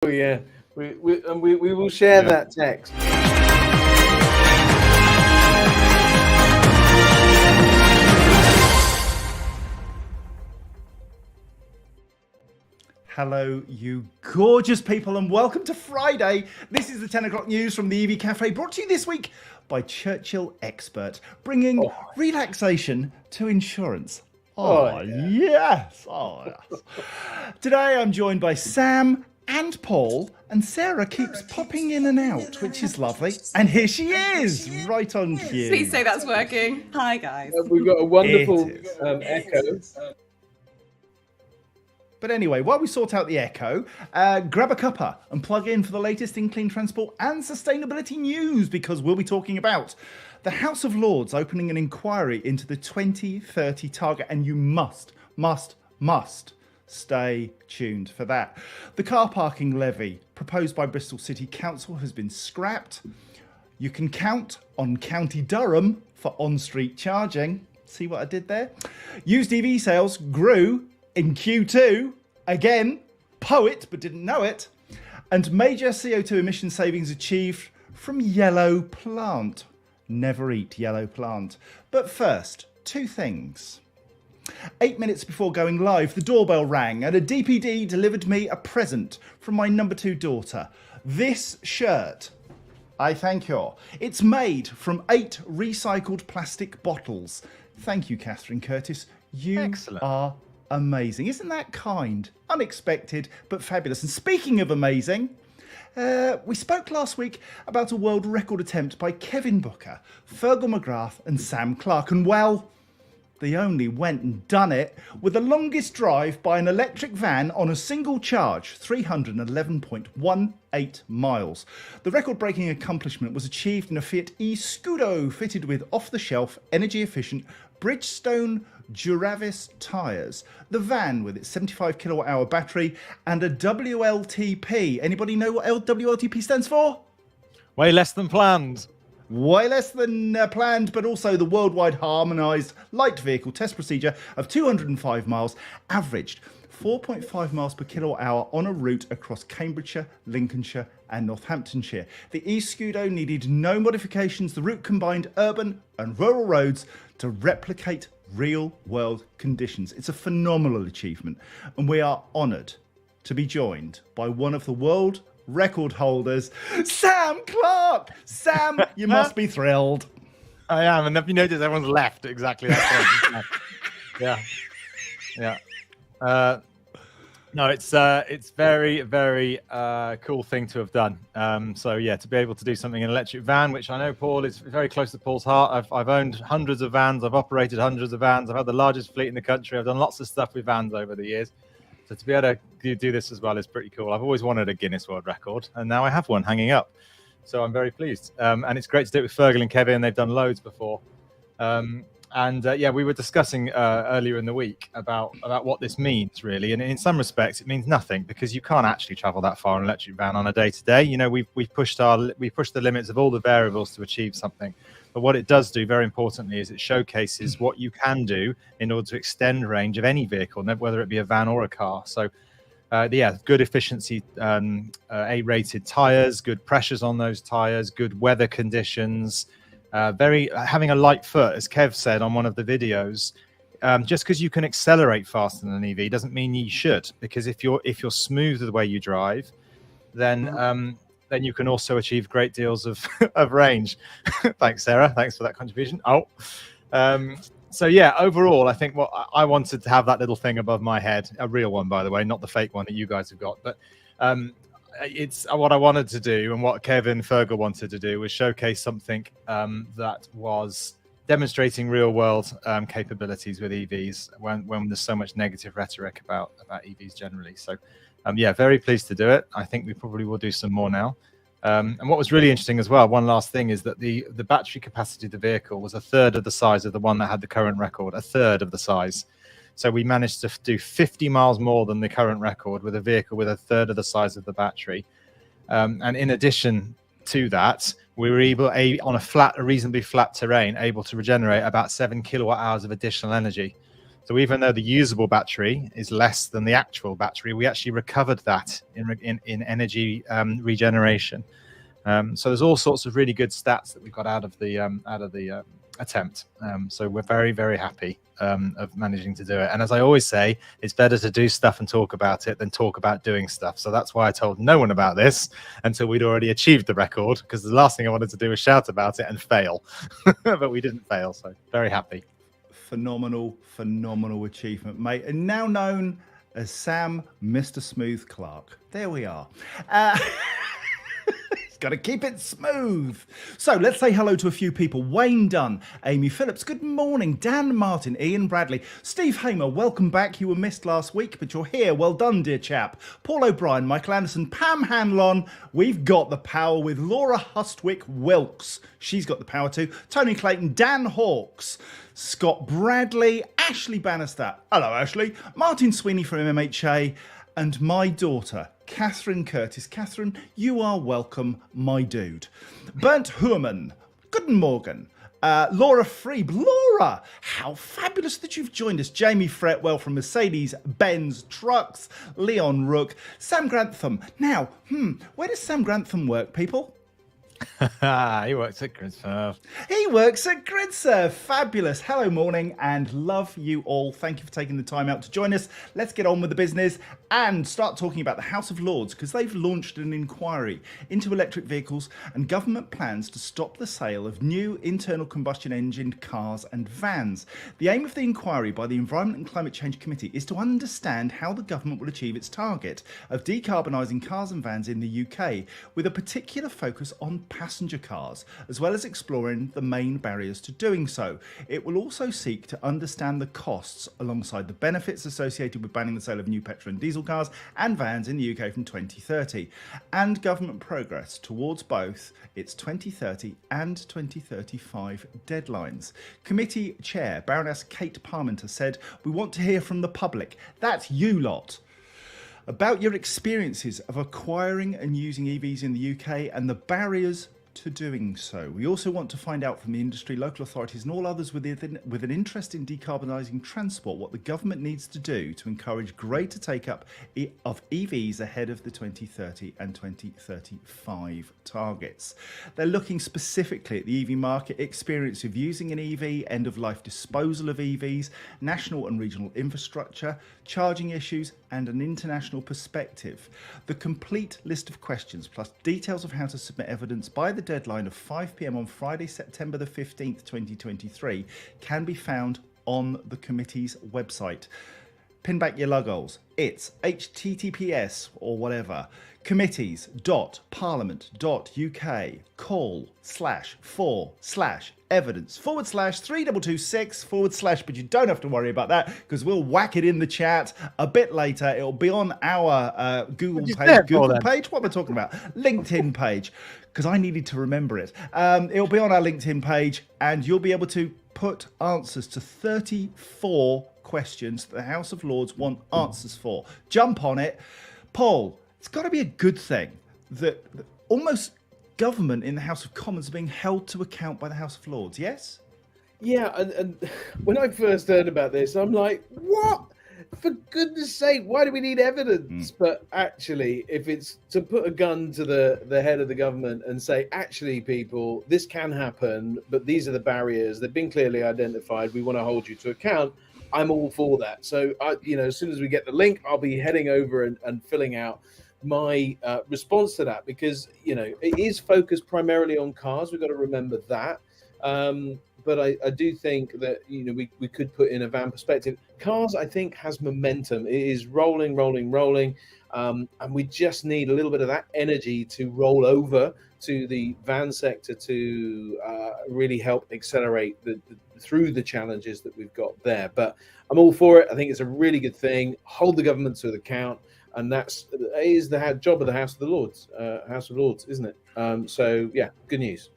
Oh yeah, we will share that text. Hello, you gorgeous people, and welcome to Friday. This is the 10 o'clock news from the EV Café, brought to you this week by Churchill Expert, bringing relaxation to insurance. Yes. Today I'm joined by Sam and Paul, and Sarah keeps popping in and out, which is lovely. And here she is, right on cue. Please say that's working. Hi, guys. We've got a wonderful echo. But anyway, while we sort out the echo, grab a cuppa and plug in for the latest in clean transport and sustainability news, because we'll be talking about the House of Lords opening an inquiry into the 2030 target, and you must stay tuned for that. The car parking levy proposed by Bristol City Council has been scrapped. You can count on County Durham for on-street charging. See what I did there? Used EV sales grew in Q2, again, poet but didn't know it, and major CO2 emission savings achieved from yellow plant. Never eat yellow plant. But first, two things. 8 minutes before going live, the doorbell rang and a DPD delivered me a present from my number 2 daughter. This shirt, I thank you. It's made from 8 recycled plastic bottles. Thank you, Catherine Curtis. You are amazing. Isn't that kind? Unexpected, but fabulous. And speaking of amazing, we spoke last week about a world record attempt by Kevin Booker, Fergal McGrath and Sam Clark. And well, they only went and done it with the longest drive by an electric van on a single charge, 311.18 miles. The record-breaking accomplishment was achieved in a Fiat e-Scudo fitted with off-the-shelf, energy-efficient Bridgestone Duravis tyres. The van with its 75 kilowatt-hour battery and a WLTP. Anybody know what WLTP stands for? Way less than planned. Way less than planned, but also the worldwide harmonised light vehicle test procedure of 205 miles, averaged 4.5 miles per kilowatt hour on a route across Cambridgeshire, Lincolnshire and Northamptonshire. The e-Scudo needed no modifications. The route combined urban and rural roads to replicate real-world conditions. It's a phenomenal achievement, and we are honoured to be joined by one of the world record holders, Sam Clark. Sam, you must be thrilled. I am, and have you noticed everyone's left at exactly that point? Yeah. No, it's very, very cool thing to have done. So yeah, to be able to do something in an electric van, which I know Paul is very close to Paul's heart. I've owned hundreds of vans. I've operated hundreds of vans. I've had the largest fleet in the country. I've done lots of stuff with vans over the years. So to be able to do this as well is pretty cool. I've always wanted a Guinness World Record, and now I have one hanging up. So I'm very pleased. And it's great to do it with Fergal and Kevin. They've done loads before. Yeah, we were discussing earlier in the week about what this means, really. And in some respects, it means nothing, because you can't actually travel that far in an electric van on a day-to-day. You know, we've pushed the limits of all the variables to achieve something. But what it does do, very importantly, is it showcases what you can do in order to extend range of any vehicle, whether it be a van or a car. So, yeah, good efficiency, A-rated tyres, good pressures on those tyres, good weather conditions. Having a light foot, as Kev said on one of the videos. Just because you can accelerate faster than an EV doesn't mean you should, because if you're smooth the way you drive, then you can also achieve great deals of range. Thanks, Sarah. Thanks for that contribution. So yeah, overall, I think what I wanted to have that little thing above my head, a real one, by the way, not the fake one that you guys have got, but it's what I wanted to do, and what Kevin Fergal wanted to do was showcase something that was demonstrating real world capabilities with EVs when there's so much negative rhetoric about EVs generally. So yeah, very pleased to do it. I think we probably will do some more now. And what was really interesting as well, one last thing, is that the battery capacity of the vehicle was a third of the size of the one that had the current record, a third of the size. So we managed to do 50 miles more than the current record with a vehicle with a third of the size of the battery. And in addition to that, we were able, on a reasonably flat terrain, able to regenerate about 7 kilowatt hours of additional energy. So even though the usable battery is less than the actual battery, we actually recovered that in energy regeneration. So there's all sorts of really good stats that we got out of the attempt. So we're very, very happy of managing to do it. And as I always say, it's better to do stuff and talk about it than talk about doing stuff. So that's why I told no one about this until we'd already achieved the record, because the last thing I wanted to do was shout about it and fail. But we didn't fail, so very happy. Phenomenal achievement, mate. And now known as Sam Mr. Smooth Clark. There we are. Got to keep it smooth. So let's say hello to a few people. Wayne Dunn, Amy Phillips, good morning. Dan Martin, Ian Bradley, Steve Hamer, welcome back. You were missed last week, but you're here. Well done, dear chap. Paul O'Brien, Michael Anderson, Pam Hanlon. We've got the power with Laura Hustwick Wilkes. She's got the power too. Tony Clayton, Dan Hawkes, Scott Bradley, Ashley Bannister. Hello, Ashley. Martin Sweeney from MHA. And my daughter, Catherine Curtis. Catherine, you are welcome, my dude. Bernd Huerman, Guten Morgen. Laura Freeb. Laura, how fabulous that you've joined us. Jamie Fretwell from Mercedes-Benz Trucks. Leon Rook. Sam Grantham. Now, where does Sam Grantham work, people? He works at GridServe. He works at GridServe. Fabulous. Hello, morning, and love you all. Thank you for taking the time out to join us. Let's get on with the business and start talking about the House of Lords, because they've launched an inquiry into electric vehicles and government plans to stop the sale of new internal combustion engine cars and vans. The aim of the inquiry by the Environment and Climate Change Committee is to understand how the government will achieve its target of decarbonising cars and vans in the UK, with a particular focus on passenger cars, as well as exploring the main barriers to doing so. It will also seek to understand the costs alongside the benefits associated with banning the sale of new petrol and diesel cars and vans in the UK from 2030, and government progress towards both its 2030 and 2035 deadlines. Committee Chair Baroness Kate Parmenter said, "We want to hear from the public, that's you lot, about your experiences of acquiring and using EVs in the UK and the barriers to doing so. We also want to find out from the industry, local authorities and all others with an interest in decarbonising transport what the government needs to do to encourage greater take-up of EVs ahead of the 2030 and 2035 targets." They're looking specifically at the EV market, experience of using an EV, end-of-life disposal of EVs, national and regional infrastructure, charging issues, and an international perspective. The complete list of questions, plus details of how to submit evidence by the deadline of 5 p.m. on Friday, September the 15th, 2023, can be found on the committee's website. Pin back your logos. It's https or whatever. committees.parliament.uk/for/evidence/3226/ but you don't have to worry about that because we'll whack it in the chat a bit later. It'll be on our Google page. What am I talking about? LinkedIn page, because I needed to remember it. It'll be on our LinkedIn page, and you'll be able to put answers to 34 questions that the House of Lords want answers for. Jump on it. Paul, it's got to be a good thing that almost government in the House of Commons are being held to account by the House of Lords, yes? Yeah, and when I first heard about this, I'm like, what? For goodness sake, why do we need evidence? But actually, if it's to put a gun to the head of the government and say, actually, people, this can happen, but these are the barriers, they've been clearly identified, we want to hold you to account, I'm all for that. So, as soon as we get the link, I'll be heading over and filling out my response to that, because, it is focused primarily on cars. We've got to remember that. But I do think that, we could put in a van perspective. Cars, I think, has momentum. It is rolling. And we just need a little bit of that energy to roll over to the van sector to really help accelerate through the challenges that we've got there. But I'm all for it. I think it's a really good thing. Hold the government to account. And that is the job of the House of Lords, isn't it? So, yeah, good news.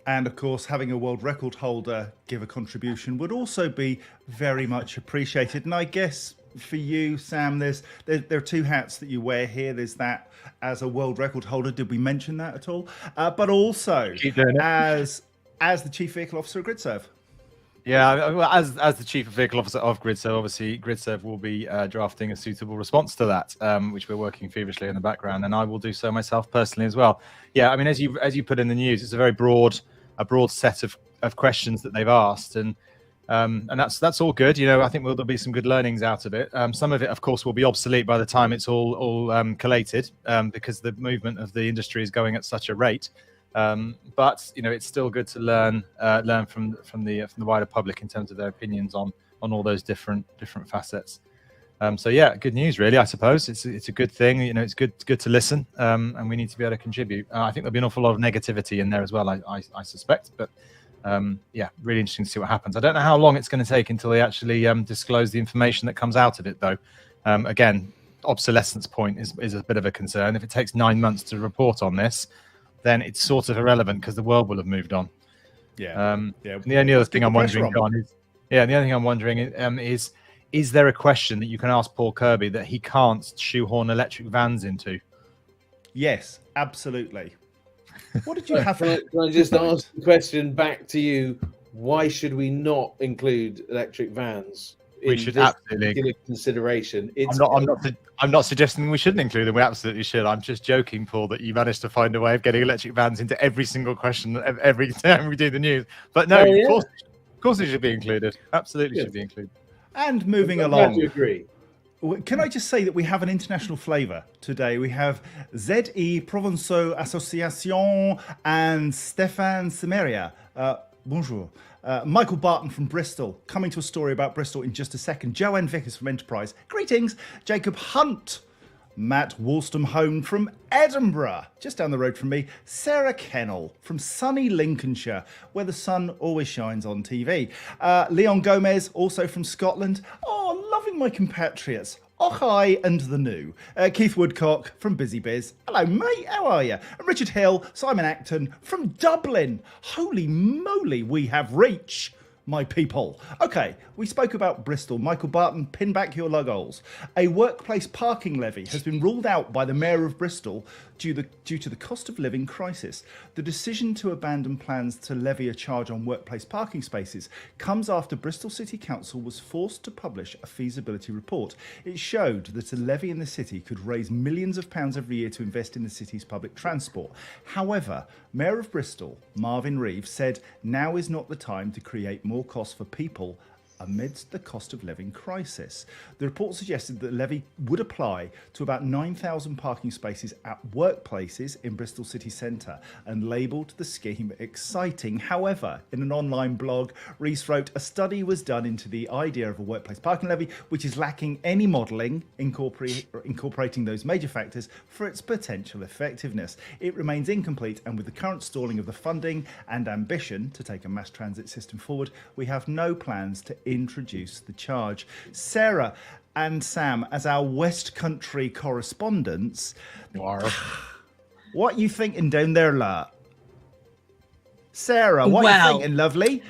And of course, having a world record holder give a contribution would also be very much appreciated. And I guess for you, Sam, there are two hats that you wear here. There's that as a world record holder. Did we mention that at all? But also as the Chief Vehicle Officer at GridServe. Yeah, well, as the chief vehicle officer of GridServe, obviously GridServe will be drafting a suitable response to that, which we're working feverishly in the background, and I will do so myself personally as well. Yeah, I mean, as you put in the news, it's a very broad set of questions that they've asked, and that's all good. You know, I think there'll be some good learnings out of it. Some of it, of course, will be obsolete by the time it's all collated, because the movement of the industry is going at such a rate. But you know, it's still good to learn from the wider public in terms of their opinions on all those different facets. So yeah, good news, really. I suppose it's a good thing. You know, it's good to listen, and we need to be able to contribute. I think there'll be an awful lot of negativity in there as well. I suspect, but yeah, really interesting to see what happens. I don't know how long it's going to take until they actually disclose the information that comes out of it, though. Again, obsolescence point is a bit of a concern. If it takes 9 months to report on this, then it's sort of irrelevant because the world will have moved on. Yeah. Yeah. And the only other thing I'm wondering, John, the only thing I'm wondering is there a question that you can ask Paul Kirby that he can't shoehorn electric vans into? Yes, absolutely. What did you have? Can I just ask the question back to you? Why should we not include electric vans? We should absolutely consideration. I'm not suggesting we shouldn't include them. We absolutely should. I'm just joking, Paul, that you managed to find a way of getting electric vans into every single question every time we do the news. But no, of course it should be included. Absolutely should be included. And moving along. I agree. Can I just say that we have an international flavour today? We have ZE Provençaux Association and Stéphane Semeria. Bonjour. Michael Barton from Bristol, coming to a story about Bristol in just a second. Joanne Vickers from Enterprise. Greetings. Jacob Hunt. Matt Wollstonehome from Edinburgh, just down the road from me. Sarah Kennell from sunny Lincolnshire, where the sun always shines on TV. Leon Gomez, also from Scotland. Oh, loving my compatriots. Ochai and the new. Keith Woodcock from Busy Biz. Hello, mate. How are you? And Richard Hill, Simon Acton from Dublin. Holy moly, we have reach, my people. Okay, we spoke about Bristol. Michael Barton, pin back your lugholes. A workplace parking levy has been ruled out by the Mayor of Bristol due to the cost of living crisis. The decision to abandon plans to levy a charge on workplace parking spaces comes after Bristol City Council was forced to publish a feasibility report. It showed that a levy in the city could raise millions of pounds every year to invest in the city's public transport. However, Mayor of Bristol, Marvin Reeve, said now is not the time to create more costs for people amidst the cost of living crisis. The report suggested that the levy would apply to about 9,000 parking spaces at workplaces in Bristol city centre and labelled the scheme exciting. However, in an online blog, Rees wrote, a study was done into the idea of a workplace parking levy, which is lacking any modelling incorporating those major factors for its potential effectiveness. It remains incomplete, and with the current stalling of the funding and ambition to take a mass transit system forward, we have no plans to introduce the charge. Sarah and Sam, as our West Country correspondents, what you thinking down there, la? Sarah, what you thinking, lovely?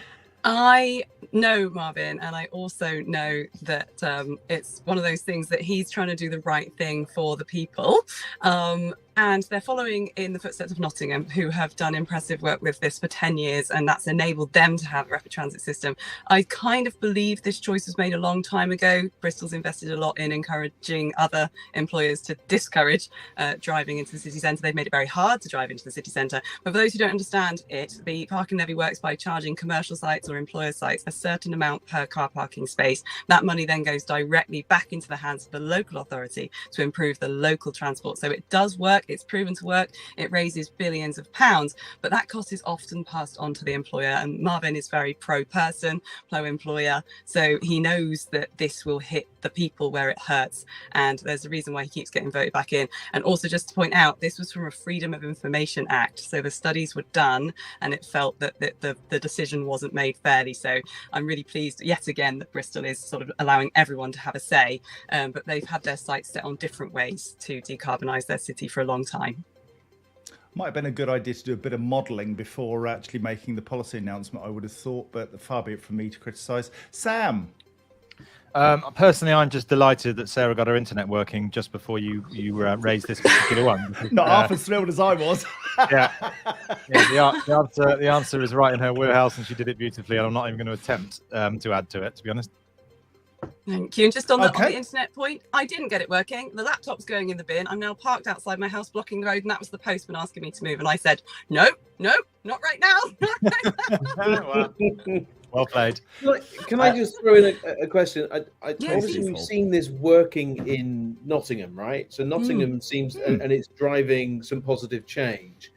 I know Marvin, and I also know that it's one of those things that he's trying to do the right thing for the people. And they're following in the footsteps of Nottingham, who have done impressive work with this for 10 years, and that's enabled them to have a rapid transit system. I kind of believe this choice was made a long time ago. Bristol's invested a lot in encouraging other employers to discourage driving into the city centre. They've made it very hard to drive into the city centre. But for those who don't understand it, the parking levy works by charging commercial sites or employer sites a certain amount per car parking space. That money then goes directly back into the hands of the local authority to improve the local transport. So it does work. It's proven to work. It raises billions of pounds, but that cost is often passed on to the employer. And Marvin is very pro-person, pro-employer, so he knows that this will hit the people where it hurts. And there's a reason why he keeps getting voted back in. And also, just to point out, this was from a Freedom of Information Act. So the studies were done, and it felt that the decision wasn't made fairly. So I'm really pleased yet again that Bristol is sort of allowing everyone to have a say. But they've had their sights set on different ways to decarbonise their city for a long time. Might have been a good idea to do a bit of modelling before actually making the policy announcement, I would have thought, but far be it from me to criticise. Sam? Personally, I'm just delighted that Sarah got her internet working just before you raised this particular one. Because, Not half as thrilled as I was. yeah, the answer is right in her wheelhouse, and she did it beautifully. And I'm not even going to attempt to add to it, to be honest. Thank you. And just on the Okay. internet point, I didn't get it working. The laptop's going in the bin. I'm now parked outside my house blocking the road, and that was the postman asking me to move. And I said, no, not right now. Well played. Can I just throw in a question? Yeah, obviously, please. we've seen this working in Nottingham, right? So Nottingham seems, and it's driving some positive change.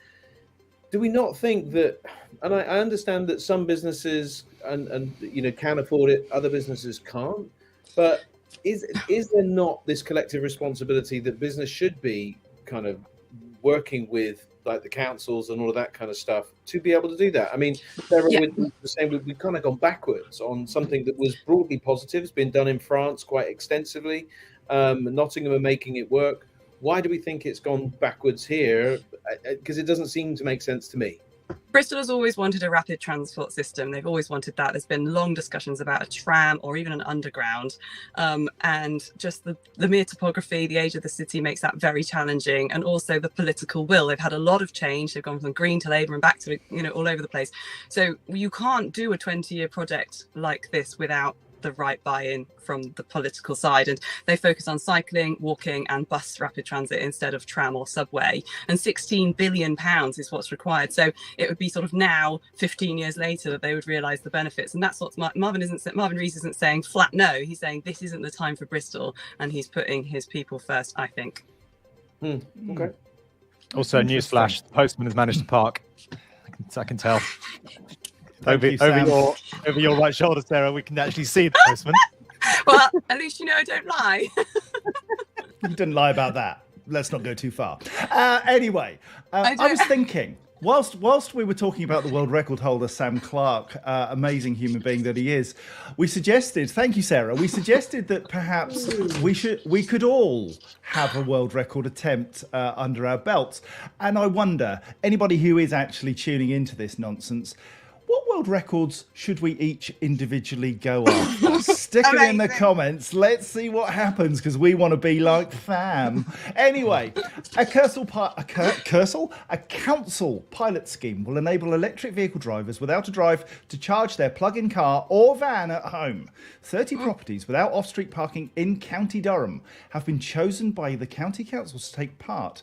Do we not think that? And I understand that some businesses and can afford it, other businesses can't. But is there not this collective responsibility that business should be kind of working with, like the councils and all of that kind of stuff, to be able to do that? I mean, Sarah, Yeah. with the same, we've kind of gone backwards on something that was broadly positive. It's been done in France quite extensively. Nottingham are making it work. Why do we think it's gone backwards here? Because it doesn't seem to make sense to me. Bristol has always wanted a rapid transport system. They've always wanted that. There's been long discussions about a tram or even an underground. And just the mere topography, the age of the city makes that very challenging. And also the political will. They've had a lot of change. They've gone from Green to Labour and back to, all over the place. So you can't do a 20-year project like this without the right buy-in from the political side, and they focus on cycling, walking and bus rapid transit instead of tram or subway, and 16 billion pounds is what's required. So it would be sort of now 15 years later that they would realize the benefits, and that's what Marvin Rees isn't saying flat no. He's saying this isn't the time for Bristol, and he's putting his people first, I think. Okay. Also, newsflash: the postman has managed to park. I can tell. Over your right shoulder, Sarah, we can actually see the postman. Well, at least I don't lie. You didn't lie about that. Let's not go too far. Anyway, I was thinking, whilst we were talking about the world record holder, Sam Clark, amazing human being that he is, we suggested, thank you, Sarah, we suggested that perhaps we could all have a world record attempt under our belts. And I wonder, anybody who is actually tuning into this nonsense, what world records should we each individually go after? Stick it in the comments. Let's see what happens, because we want to be like Tham. Anyway, a council pilot scheme will enable electric vehicle drivers without a drive to charge their plug-in car or van at home. 30 properties without off-street parking in County Durham have been chosen by the county council to take part.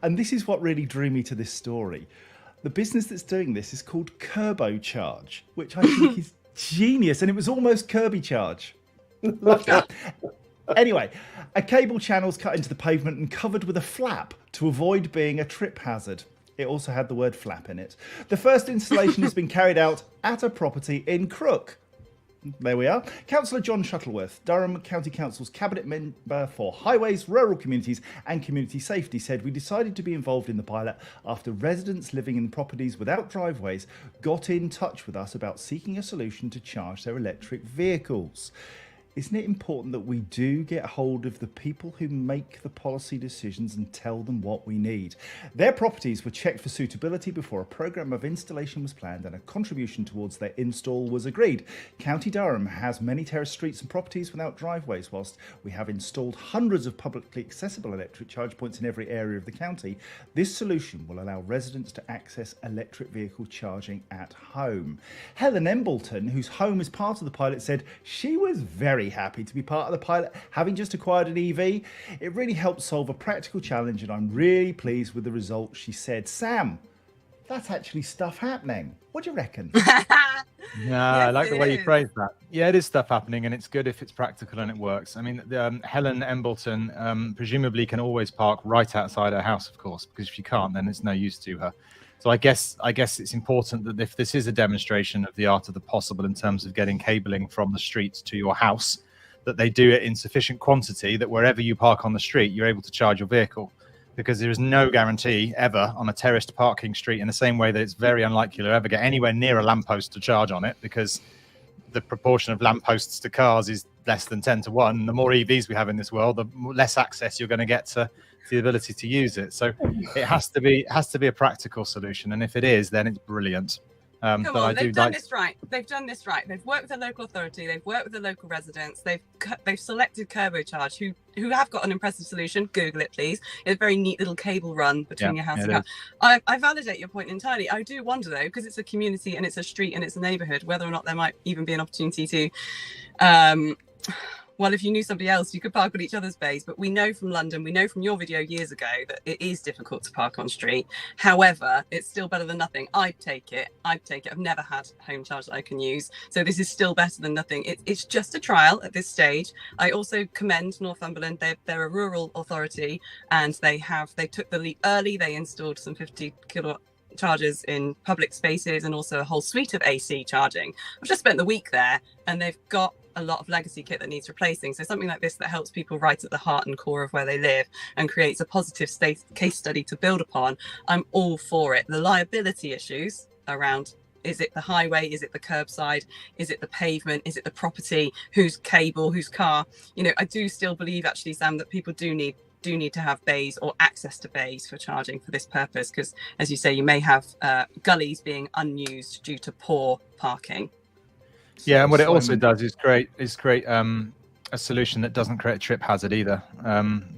And this is what really drew me to this story. The business that's doing this is called Kerbo Charge, which I think is genius, and it was almost Kirby Charge. Love that. Anyway, a cable channel's cut into the pavement and covered with a flap to avoid being a trip hazard. It also had the word flap in it. The first installation has been carried out at a property in Crook. There we are. Councillor John Shuttleworth, Durham County Council's Cabinet Member for Highways, Rural Communities and Community Safety, said, "We decided to be involved in the pilot after residents living in properties without driveways got in touch with us about seeking a solution to charge their electric vehicles." Isn't it important that we do get hold of the people who make the policy decisions and tell them what we need? Their properties were checked for suitability before a programme of installation was planned and a contribution towards their install was agreed. County Durham has many terrace streets and properties without driveways. Whilst we have installed hundreds of publicly accessible electric charge points in every area of the county, this solution will allow residents to access electric vehicle charging at home. Helen Embleton, whose home is part of the pilot, said she was very happy to be part of the pilot, having just acquired an EV. It really helped solve a practical challenge and I'm really pleased with the results, she said. Sam, that's actually stuff happening. What do you reckon? I like the way you phrased that. Yeah, it is stuff happening, and it's good if it's practical and it works. I mean, Helen Embleton presumably can always park right outside her house, of course, because if she can't, then it's no use to her. So I guess it's important that if this is a demonstration of the art of the possible in terms of getting cabling from the streets to your house, that they do it in sufficient quantity that wherever you park on the street, you're able to charge your vehicle. Because there is no guarantee ever on a terraced parking street, in the same way that it's very unlikely you'll ever get anywhere near a lamppost to charge on it, because the proportion of lampposts to cars is less than 10 to 1. The more EVs we have in this world, the less access you're going to get to the ability to use it. So it has to be a practical solution, and if it is, then it's brilliant. Come But on, I do they've done like. this right. They've done this right. They've worked with the local authority. They've worked with the local residents. They've selected Turbocharge, who have got an impressive solution. Google it, please. It's a very neat little cable run between your house and car. I validate your point entirely. I do wonder though, because it's a community and it's a street and it's a neighbourhood, whether or not there might even be an opportunity to. Well, if you knew somebody else, you could park on each other's bays. But we know from London, we know from your video years ago that it is difficult to park on street. However, it's still better than nothing. I'd take it. I've never had home charge that I can use. So this is still better than nothing. It's just a trial at this stage. I also commend Northumberland. They're a rural authority and they took the leap early. They installed some 50 kilowatt chargers in public spaces and also a whole suite of AC charging. I've just spent the week there and they've got a lot of legacy kit that needs replacing. So something like this that helps people right at the heart and core of where they live and creates a positive case study to build upon, I'm all for it. The liability issues around, is it the highway, is it the curbside, is it the pavement, is it the property, whose cable, whose car, I do still believe actually, Sam, that people do need to have bays or access to bays for charging for this purpose, because as you say, you may have gullies being unused due to poor parking. Yeah, and what it also does is create a solution that doesn't create a trip hazard either.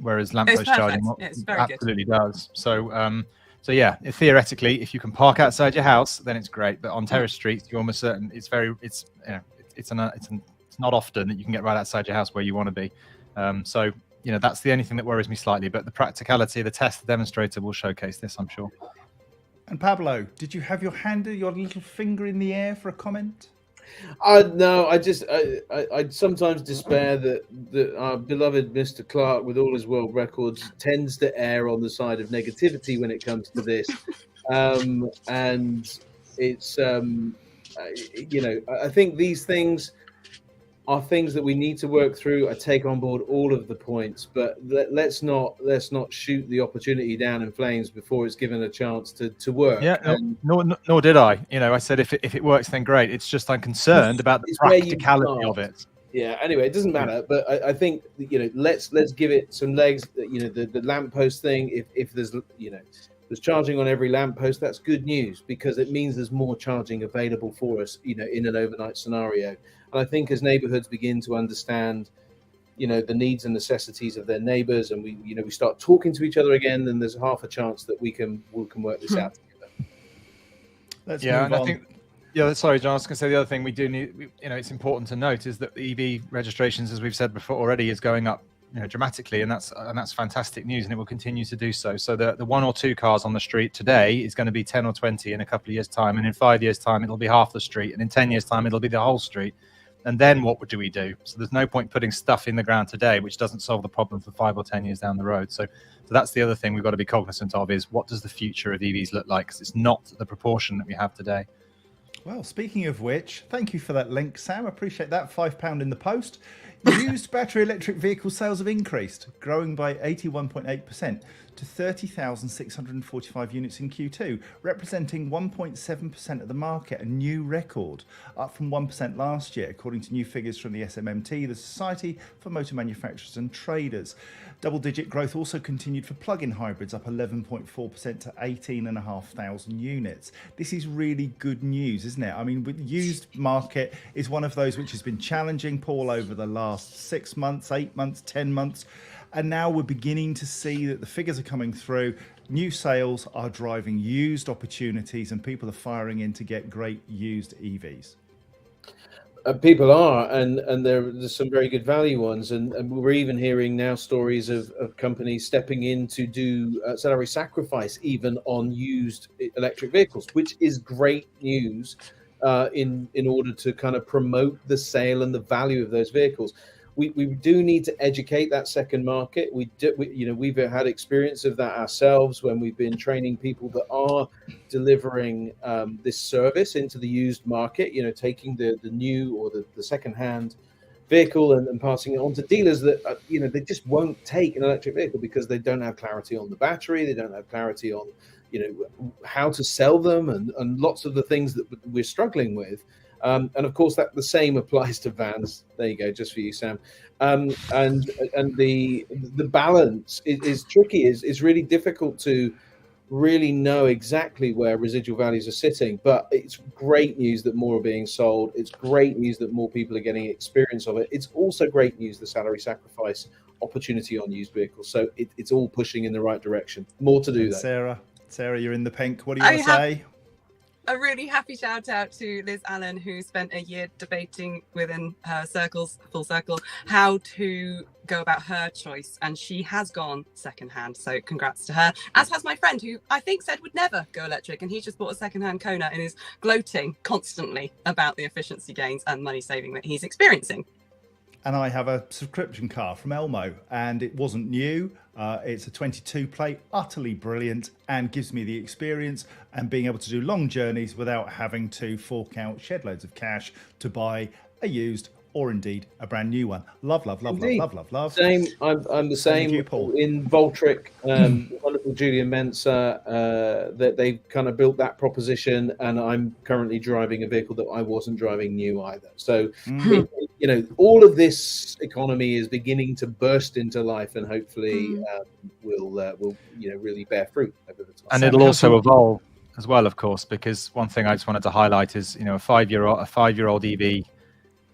Whereas lamppost charging absolutely does. So yeah, theoretically, if you can park outside your house, then it's great. But on terrace streets, you're almost certain it's not often that you can get right outside your house where you want to be. So that's the only thing that worries me slightly. But the practicality of the test, the demonstrator will showcase this, I'm sure. And Pablo, did you have your little finger in the air for a comment? No, I sometimes despair that our beloved Mr. Clark, with all his world records, tends to err on the side of negativity when it comes to this. And it's, I think these things are things that we need to work through. I take on board all of the points, but let's not shoot the opportunity down in flames before it's given a chance to work. Yeah, nor did I. I said if it works, then great. It's just I'm concerned about the practicality of it. Yeah. Anyway, it doesn't matter, but I think let's give it some legs. The lamppost thing. If there's there's charging on every lamppost, that's good news because it means there's more charging available for us. In an overnight scenario. And I think as neighborhoods begin to understand, the needs and necessities of their neighbors, and we start talking to each other again, then there's half a chance that we can work this out together. Let's move on. I think, sorry, John, I was going to say the other thing we do need, it's important to note is that the EV registrations, as we've said before already, is going up dramatically, and that's fantastic news, and it will continue to do so. So the 1 or 2 cars on the street today is going to be 10 or 20 in a couple of years' time, and in 5 years' time it'll be half the street, and in 10 years' time it'll be the whole street. And then what do we do? So there's no point putting stuff in the ground today which doesn't solve the problem for 5 or 10 years down the road. So that's the other thing we've got to be cognizant of is what does the future of EVs look like? Because it's not the proportion that we have today. Well, speaking of which, thank you for that link, Sam. Appreciate that. £5 in the post. Used battery electric vehicle sales have increased, growing by 81.8% to 30,645 units in Q2, representing 1.7% of the market, a new record, up from 1% last year, according to new figures from the SMMT, the Society for Motor Manufacturers and Traders. Double-digit growth also continued for plug-in hybrids, up 11.4% to 18,500 units. This is really good news, isn't it? I mean, the used market is one of those which has been challenging, Paul, over the last 6 months, 8 months, 10 months. And now we're beginning to see that the figures are coming through. New sales are driving used opportunities and people are firing in to get great used EVs. People are, and there's some very good value ones, and we're even hearing now stories of companies stepping in to do salary sacrifice even on used electric vehicles, which is great news in order to kind of promote the sale and the value of those vehicles. We do need to educate that second market. We've had experience of that ourselves when we've been training people that are delivering this service into the used market. Taking the new or the second-hand vehicle and passing it on to dealers that they just won't take an electric vehicle because they don't have clarity on the battery, they don't have clarity on how to sell them, and lots of the things that we're struggling with. And of course, that the same applies to vans. There you go, just for you, Sam. And the balance is tricky. Is really difficult to really know exactly where residual values are sitting. But it's great news that more are being sold. It's great news that more people are getting experience of it. It's also great news, the salary sacrifice opportunity on used vehicles. So it's all pushing in the right direction. More to do, And though. Sarah, you're in the pink. What do you want to say? A really happy shout out to Liz Allen, who spent a year debating within her circles, full circle, how to go about her choice. And she has gone secondhand. So congrats to her. As has my friend, who I think said would never go electric. And he just bought a secondhand Kona and is gloating constantly about the efficiency gains and money saving that he's experiencing. And I have a subscription car from Elmo, and it wasn't new. It's a 22 plate, utterly brilliant, and gives me the experience and being able to do long journeys without having to fork out shed loads of cash to buy a used or indeed a brand new one. Love, love, love, Indeed. love, love, love, love. Same. I'm the same. You, Paul. In Voltric, wonderful Julian Mensa, that they've kind of built that proposition, and I'm currently driving a vehicle that I wasn't driving new either. So, you know, all of this economy is beginning to burst into life, and hopefully will really bear fruit over the time. And it'll also evolve as well, of course, because one thing I just wanted to highlight is, a 5-year-old EV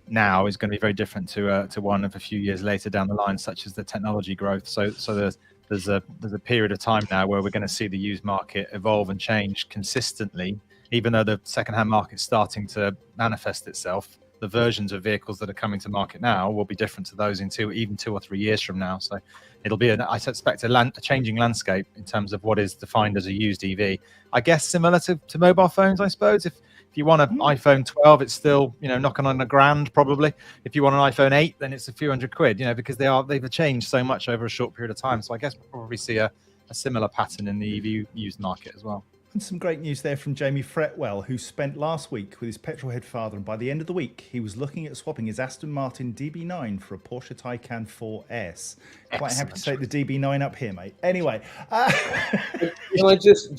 now is going to be very different to one of a few years later down the line, such as the technology growth. So there's a period of time now where we're going to see the used market evolve and change consistently, even though the secondhand market's starting to manifest itself. The versions of vehicles that are coming to market now will be different to those in 2 or 3 years from now. So it'll be, I suspect, a changing landscape in terms of what is defined as a used EV. I guess similar to mobile phones, I suppose. If you want an iPhone 12, it's still, knocking on $1,000 probably. If you want an iPhone 8, then it's a few £100, because they've changed so much over a short period of time. So I guess we'll probably see a similar pattern in the EV used market as well. And some great news there from Jamie Fretwell, who spent last week with his petrolhead father, and by the end of the week, he was looking at swapping his Aston Martin DB9 for a Porsche Taycan 4S. Quite happy to take the DB9 up here, mate. Anyway. Can I just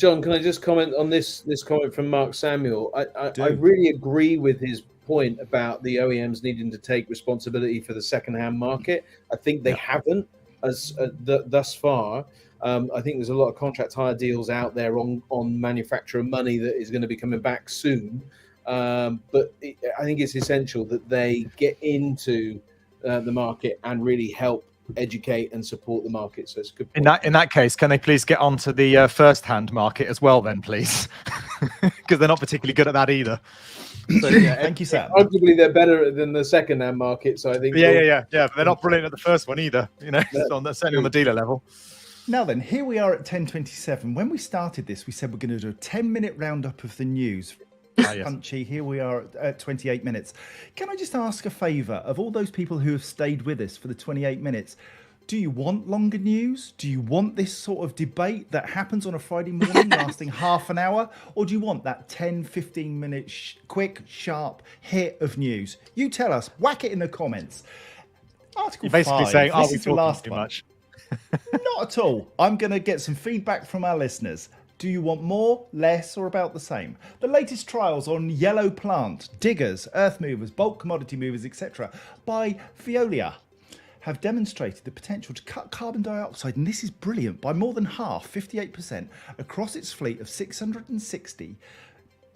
comment on this comment from Mark Samuel? I really agree with his point about the OEMs needing to take responsibility for the second-hand market. I think they haven't thus far. I think there's a lot of contract hire deals out there on manufacturer money that is going to be coming back soon. But I think it's essential that they get into the market and really help educate and support the market. So it's a good point. In that case, can they please get onto the first-hand market as well then, please? Because they're not particularly good at that either. So, thank you, Sam. Arguably, they're better than the second-hand market. So I think yeah. But they're not brilliant at the first one either. Certainly on the dealer level. Now then, here we are at 10:27. When we started this, we said we're going to do a 10-minute roundup of the news. Yes. Punchy. Here we are at 28 minutes. Can I just ask a favour of all those people who have stayed with us for the 28 minutes? Do you want longer news? Do you want this sort of debate that happens on a Friday morning lasting half an hour? Or do you want that 10, 15-minute quick, sharp hit of news? You tell us. Whack it in the comments. Article You're basically 5. saying, This we is the last too one. much? Not at all. I'm going to get some feedback from our listeners. Do you want more, less, or about the same? The latest trials on yellow plant, diggers, earth movers, bulk commodity movers, etc. by Veolia have demonstrated the potential to cut carbon dioxide, and this is brilliant, by more than half, 58%, across its fleet of 660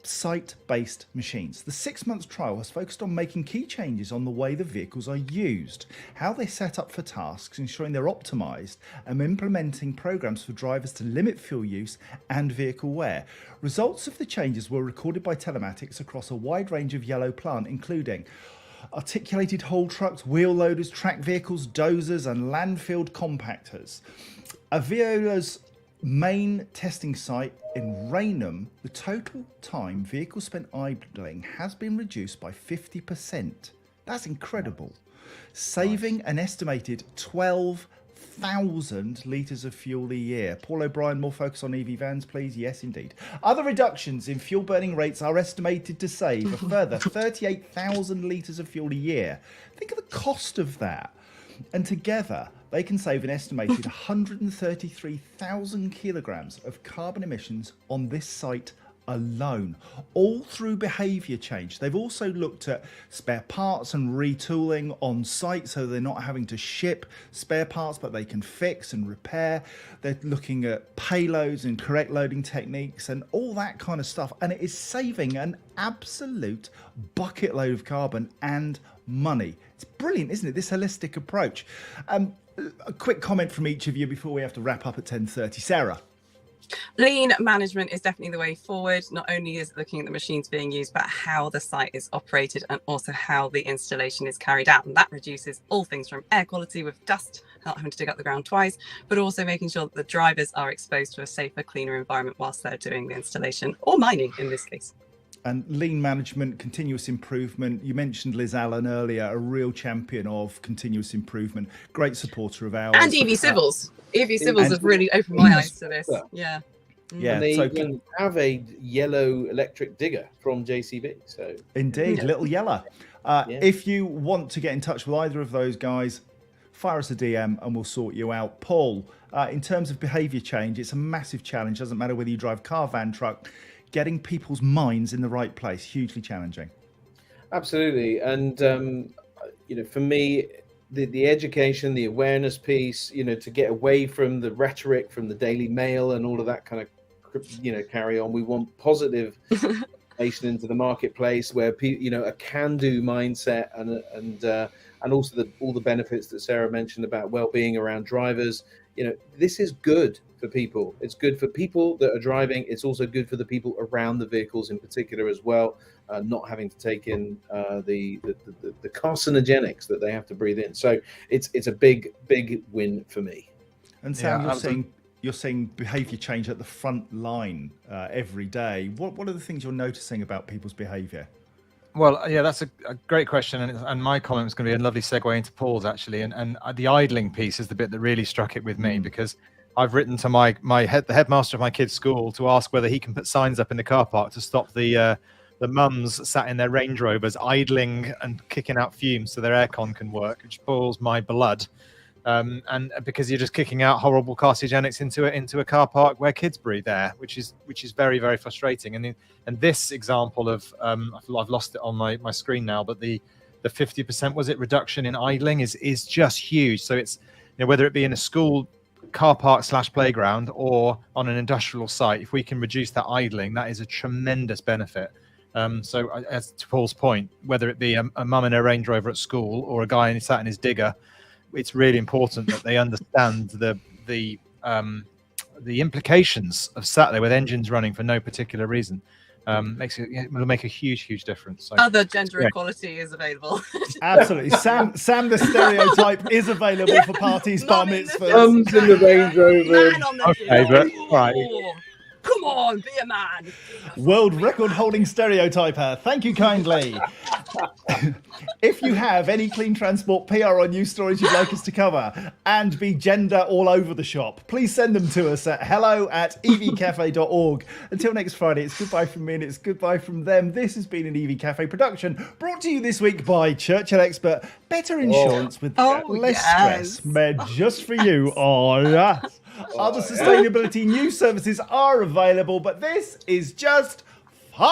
site-based machines. The 6-month trial has focused on making key changes on the way the vehicles are used, how they're set up for tasks, ensuring they're optimised, and implementing programs for drivers to limit fuel use and vehicle wear. Results of the changes were recorded by telematics across a wide range of yellow plant, including articulated haul trucks, wheel loaders, track vehicles, dozers, and landfill compactors. Veolia's main testing site in Rainham, the total time vehicles spent idling has been reduced by 50%. That's incredible. Saving an estimated 12,000 litres of fuel a year. Paul O'Brien, more focus on EV vans, please. Yes, indeed. Other reductions in fuel burning rates are estimated to save a further 38,000 litres of fuel a year. Think of the cost of that. And together, they can save an estimated 133,000 kilograms of carbon emissions on this site alone, all through behaviour change. They've also looked at spare parts and retooling on site, so they're not having to ship spare parts, but they can fix and repair. They're looking at payloads and correct loading techniques and all that kind of stuff, and it is saving an absolute bucket load of carbon and money. It's brilliant, isn't it, this holistic approach? A quick comment from each of you before we have to wrap up at 10:30. Sarah? Lean management is definitely the way forward. Not only is it looking at the machines being used, but how the site is operated and also how the installation is carried out. And that reduces all things from air quality with dust, not having to dig up the ground twice, but also making sure that the drivers are exposed to a safer, cleaner environment whilst they're doing the installation, or mining in this case. And lean management, continuous improvement. You mentioned Liz Allen earlier, a real champion of continuous improvement, great supporter of ours. And EV Civils. EV Civils have really opened my eyes to this. Yeah. Yeah, and they so even have a yellow electric digger from JCB. So indeed, little yellow. Yeah. If you want to get in touch with either of those guys, fire us a DM and we'll sort you out. Paul, in terms of behaviour change, it's a massive challenge. Doesn't matter whether you drive car, van, truck. Getting people's minds in the right place, hugely challenging. Absolutely, and for me, the education, the awareness piece, to get away from the rhetoric from the Daily Mail and all of that kind of, carry on. We want positive information into the marketplace where people, a can-do mindset and also all the benefits that Sarah mentioned about well-being around drivers. This is good for people. It's good for people that are driving. It's also good for the people around the vehicles in particular as well, not having to take in the carcinogenics that they have to breathe in. So it's a big win for me. And Sam, you're seeing behaviour change at the front line every day. What are the things you're noticing about people's behaviour? Well, yeah, that's a great question, and my comment was going to be a lovely segue into Paul's actually, and the idling piece is the bit that really struck it with me, because I've written to the headmaster of my kid's school to ask whether he can put signs up in the car park to stop the mums sat in their Range Rovers idling and kicking out fumes so their aircon can work, which boils my blood. And because you're just kicking out horrible carcinogenics into a car park where kids breathe air, which is very, very frustrating. And this example of I've lost it on my screen now, but the 50% reduction in idling is just huge. So it's whether it be in a school car park / playground or on an industrial site, if we can reduce that idling, that is a tremendous benefit. So as to Paul's point, whether it be a mum in a Range Rover at school or a guy sat in his digger, it's really important that they understand the implications of sat there with engines running for no particular reason. It will make a huge difference. So, other gender equality is available. Absolutely. Sam the stereotype is available for parties, bar mitzvahs. Mums in the Range Rover. Man on the Okay, but right. Come on, be a man. World record holding stereotyper. Thank you kindly. If you have any clean transport PR or news stories you'd like us to cover and be gender all over the shop, please send them to us at hello@evcafe.org. Until next Friday, it's goodbye from me and it's goodbye from them. This has been an EV Cafe production brought to you this week by Churchill Expert. Better insurance with less stress. Made just for you. Oh, yes. Other sustainability news services are available, but this is just fun.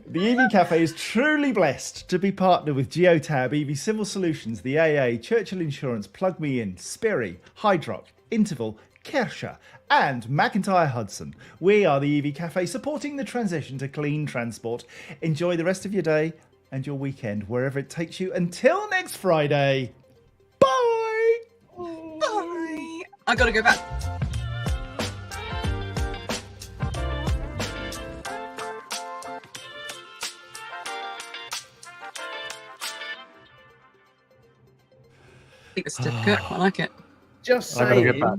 The EV Cafe is truly blessed to be partnered with Geotab, EV Civil Solutions, the AA, Churchill Insurance, Plug Me In, Spiri, Hydrock, Interval, Kersha, and McIntyre Hudson. We are the EV Cafe, supporting the transition to clean transport. Enjoy the rest of your day and your weekend, wherever it takes you. Until next Friday. Bye. Bye. I gotta go back. The certificate. I like it. Just I gotta get saying. back.